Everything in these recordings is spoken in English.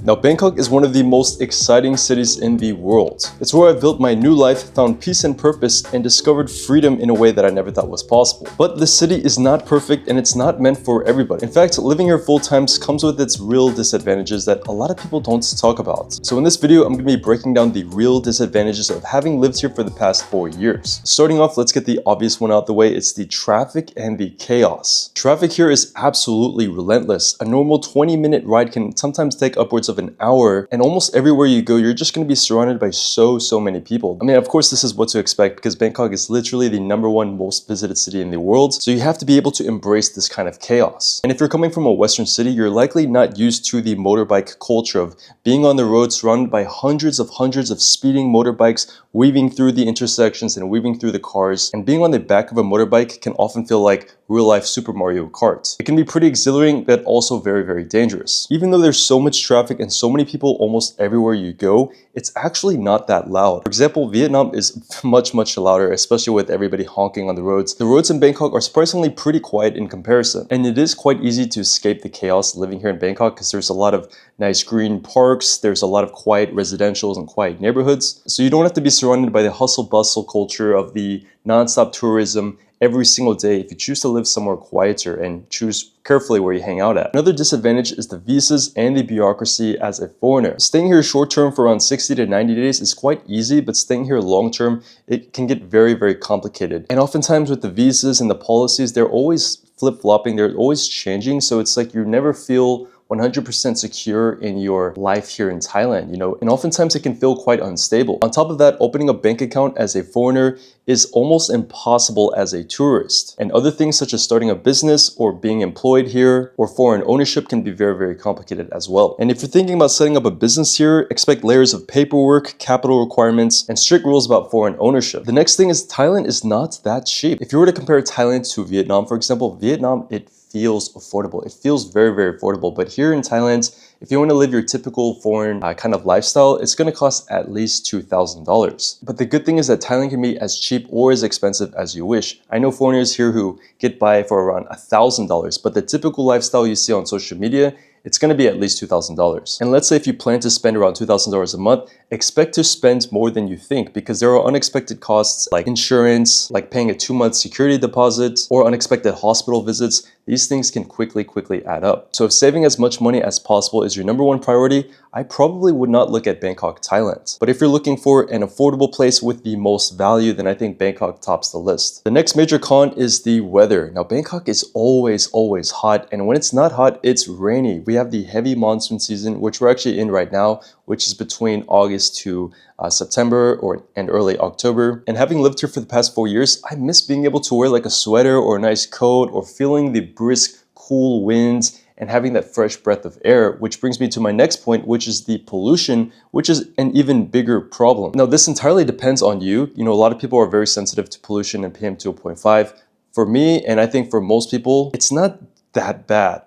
Now, Bangkok is one of the most exciting cities in the world. It's where I built my new life, found peace and purpose, and discovered freedom in a way that I never thought was possible. But the city is not perfect and it's not meant for everybody. In fact, living here full-time comes with its real disadvantages that a lot of people don't talk about. So in this video, I'm going to be breaking down the real disadvantages of having lived here for the past 4 years. Starting off, let's get the obvious one out the way. It's the traffic and the chaos. Traffic here is absolutely relentless. A normal 20-minute ride can sometimes take upwards of an hour, and almost everywhere you go, you're just going to be surrounded by so many people. I mean, of course, this is what to expect because Bangkok is literally the #1 most visited city in the world, so you have to be able to embrace this kind of chaos. And if you're coming from a Western city, you're likely not used to the motorbike culture of being on the road surrounded by hundreds of speeding motorbikes weaving through the intersections and weaving through the cars, and being on the back of a motorbike can often feel like real-life Super Mario Kart. It can be pretty exhilarating, but also very dangerous. Even though there's so much traffic and so many people almost everywhere you go, it's actually not that loud. For example, Vietnam is much louder, especially with everybody honking on the roads. The roads in Bangkok are surprisingly pretty quiet in comparison, and it is quite easy to escape the chaos living here in Bangkok because there's a lot of nice green parks, there's a lot of quiet residentials and quiet neighborhoods, so you don't have to be surrounded by the hustle bustle culture of the non-stop tourism every single day if you choose to live somewhere quieter and choose carefully where you hang out at. Another disadvantage is the visas and the bureaucracy as a foreigner. Staying here short term for around 60 to 90 days is quite easy, but staying here long term, it can get very complicated. And oftentimes with the visas and the policies, they're always flip-flopping, they're always changing, so it's like you never feel 100% secure in your life here in Thailand, and oftentimes it can feel quite unstable. On top of that, opening a bank account as a foreigner is almost impossible as a tourist. And other things such as starting a business or being employed here or foreign ownership can be very complicated as well. And if you're thinking about setting up a business here, expect layers of paperwork, capital requirements, and strict rules about foreign ownership. The next thing is Thailand is not that cheap. If you were to compare Thailand to Vietnam, for example, Vietnam, it feels affordable. It feels very affordable. But here in Thailand, if you want to live your typical foreign kind of lifestyle, it's going to cost at least $2,000. But the good thing is that Thailand can be as cheap or as expensive as you wish. I know foreigners here who get by for around $1,000, but the typical lifestyle you see on social media, it's going to be at least $2,000. And let's say if you plan to spend around $2,000 a month, expect to spend more than you think because there are unexpected costs like insurance, like paying a 2-month security deposit, or unexpected hospital visits. These things can quickly add up. So if saving as much money as possible is your #1 priority, I probably would not look at Bangkok, Thailand. But if you're looking for an affordable place with the most value, then I think Bangkok tops the list. The next major con is the weather. Now, Bangkok is always hot, and when it's not hot, it's rainy. We have the heavy monsoon season, which we're actually in right now, which is between August to September and early October. And having lived here for the past 4 years, I miss being able to wear like a sweater or a nice coat or feeling the brisk, cool winds and having that fresh breath of air, which brings me to my next point, which is the pollution, which is an even bigger problem. Now, this entirely depends on you. A lot of people are very sensitive to pollution and PM 2.5. For me, and I think for most people, it's not that bad.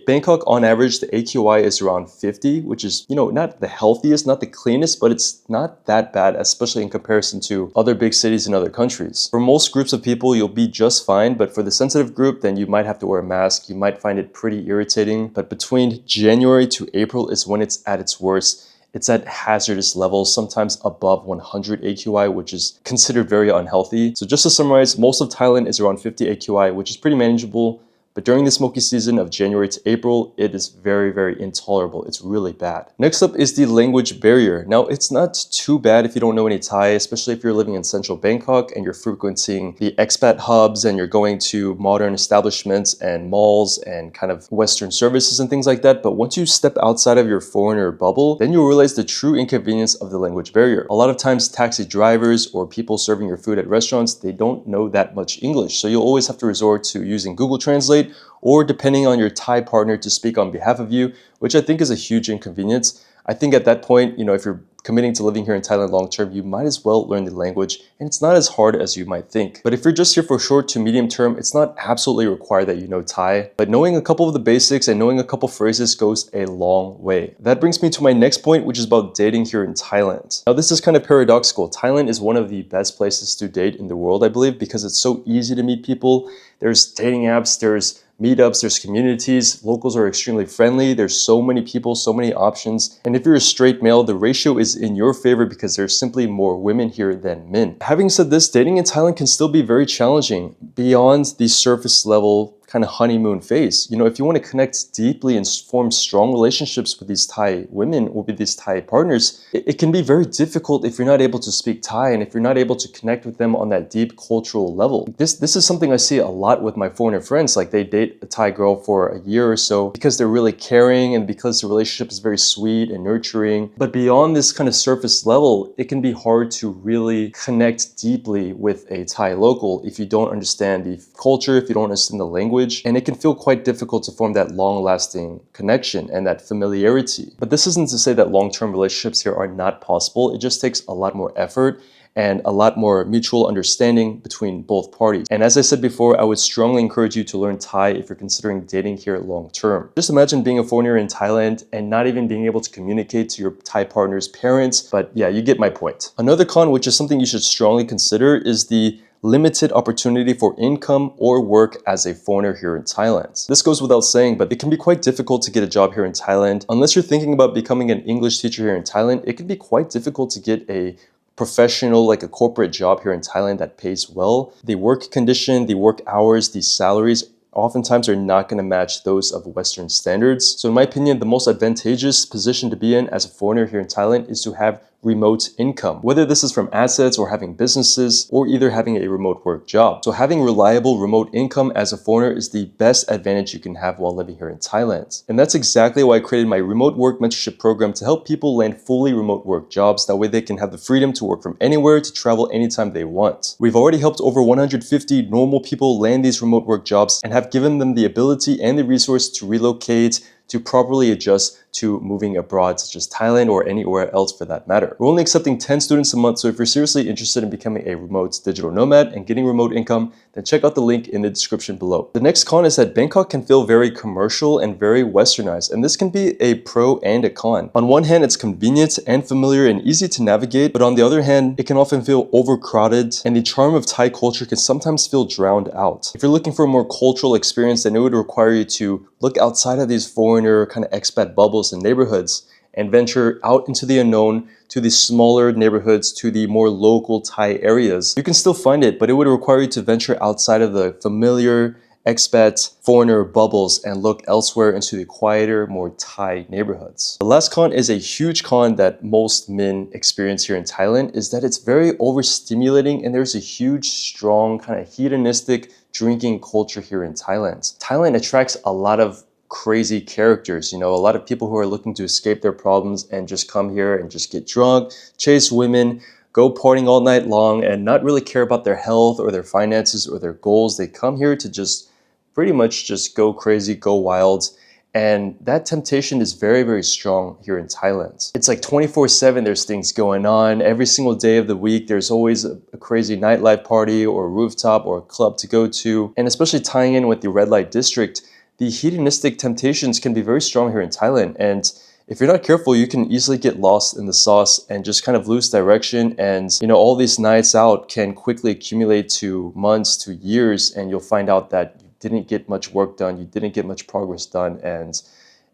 Bangkok on average, the AQI is around 50, which is, not the healthiest, not the cleanest, but it's not that bad, especially in comparison to other big cities in other countries. For most groups of people, you'll be just fine, but for the sensitive group, then you might have to wear a mask. You might find it pretty irritating, but between January to April is when it's at its worst. It's at hazardous levels, sometimes above 100 AQI, which is considered very unhealthy. So just to summarize, most of Thailand is around 50 AQI, which is pretty manageable. But during the smoky season of January to April, it is very intolerable. It's really bad. Next up is the language barrier. Now, it's not too bad if you don't know any Thai, especially if you're living in central Bangkok and you're frequenting the expat hubs and you're going to modern establishments and malls and kind of Western services and things like that. But once you step outside of your foreigner bubble, then you'll realize the true inconvenience of the language barrier. A lot of times, taxi drivers or people serving your food at restaurants, they don't know that much English. So you'll always have to resort to using Google Translate or depending on your Thai partner to speak on behalf of you, which I think is a huge inconvenience. I think at that point, if you're committing to living here in Thailand long term, you might as well learn the language, and it's not as hard as you might think. But if you're just here for short to medium term, it's not absolutely required that you know Thai, but knowing a couple of the basics and knowing a couple phrases goes a long way. That brings me to my next point, which is about dating here in Thailand. Now, this is kind of paradoxical. Thailand is one of the best places to date in the world, I believe, because it's so easy to meet people. There's dating apps, there's meetups, there's communities, locals are extremely friendly, there's so many people, so many options. And if you're a straight male, the ratio is in your favor because there's simply more women here than men. Having said this, dating in Thailand can still be very challenging beyond the surface level kind of honeymoon phase. You know, if you want to connect deeply and form strong relationships with these Thai women or with these Thai partners, it can be very difficult if you're not able to speak Thai and if you're not able to connect with them on that deep cultural level. This is something I see a lot with my foreigner friends. Like they date a Thai girl for a year or so because they're really caring and because the relationship is very sweet and nurturing. But beyond this kind of surface level, it can be hard to really connect deeply with a Thai local if you don't understand the culture, if you don't understand the language. And it can feel quite difficult to form that long-lasting connection and that familiarity. But this isn't to say that long-term relationships here are not possible. It just takes a lot more effort and a lot more mutual understanding between both parties. And as I said before, I would strongly encourage you to learn Thai if you're considering dating here long-term. Just imagine being a foreigner in Thailand and not even being able to communicate to your Thai partner's parents. But yeah, you get my point. Another con, which is something you should strongly consider, is the limited opportunity for income or work as a foreigner here in Thailand. This goes without saying, but it can be quite difficult to get a job here in Thailand. Unless you're thinking about becoming an English teacher here in Thailand, it can be quite difficult to get a professional, like a corporate job here in Thailand that pays well. The work condition, the work hours, the salaries oftentimes are not going to match those of Western standards. So in my opinion, the most advantageous position to be in as a foreigner here in Thailand is to have remote income, whether this is from assets or having businesses or either having a remote work job. So having reliable remote income as a foreigner is the best advantage you can have while living here in Thailand. And that's exactly why I created my remote work mentorship program to help people land fully remote work jobs. That way they can have the freedom to work from anywhere, to travel anytime they want. We've already helped over 150 normal people land these remote work jobs and have given them the ability and the resource to relocate, to properly adjust to moving abroad, such as Thailand or anywhere else for that matter. We're only accepting 10 students a month, so if you're seriously interested in becoming a remote digital nomad and getting remote income, then check out the link in the description below. The next con is that Bangkok can feel very commercial and very westernized, and this can be a pro and a con. On one hand, it's convenient and familiar and easy to navigate, but on the other hand, it can often feel overcrowded, and the charm of Thai culture can sometimes feel drowned out. If you're looking for a more cultural experience, then it would require you to look outside of these foreigner kind of expat bubbles and neighborhoods and venture out into the unknown, to the smaller neighborhoods, to the more local Thai areas. You can still find it, but it would require you to venture outside of the familiar expat foreigner bubbles and look elsewhere into the quieter, more Thai neighborhoods. The last con is a huge con that most men experience here in Thailand, is that it's very overstimulating and there's a huge, strong kind of hedonistic drinking culture here in Thailand. Thailand attracts a lot of crazy characters, you know, a lot of people who are looking to escape their problems and just come here and just get drunk, chase women, go partying all night long and not really care about their health or their finances or their goals. They come here to just pretty much just go crazy, go wild. And that temptation is very, very strong here in Thailand. It's like 24/7, there's things going on. Every single day of the week, there's always a crazy nightlife party or a rooftop or a club to go to. And especially tying in with the red light district, the hedonistic temptations can be very strong here in Thailand. And if you're not careful, you can easily get lost in the sauce and just kind of lose direction. And, you know, all these nights out can quickly accumulate to months, to years, and you'll find out that you didn't get much work done, you didn't get much progress done, and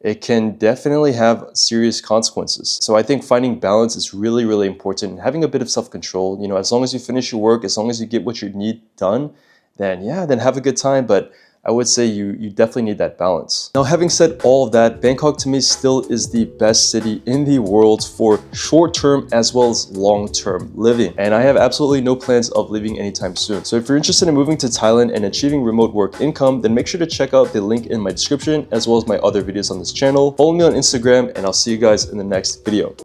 it can definitely have serious consequences. So I think finding balance is really, really important. And having a bit of self-control, you know, as long as you finish your work, as long as you get what you need done, then yeah, then have a good time. But I would say you definitely need that balance. Now, having said all of that, Bangkok to me still is the best city in the world for short-term as well as long-term living. And I have absolutely no plans of leaving anytime soon. So if you're interested in moving to Thailand and achieving remote work income, then make sure to check out the link in my description as well as my other videos on this channel. Follow me on Instagram and I'll see you guys in the next video.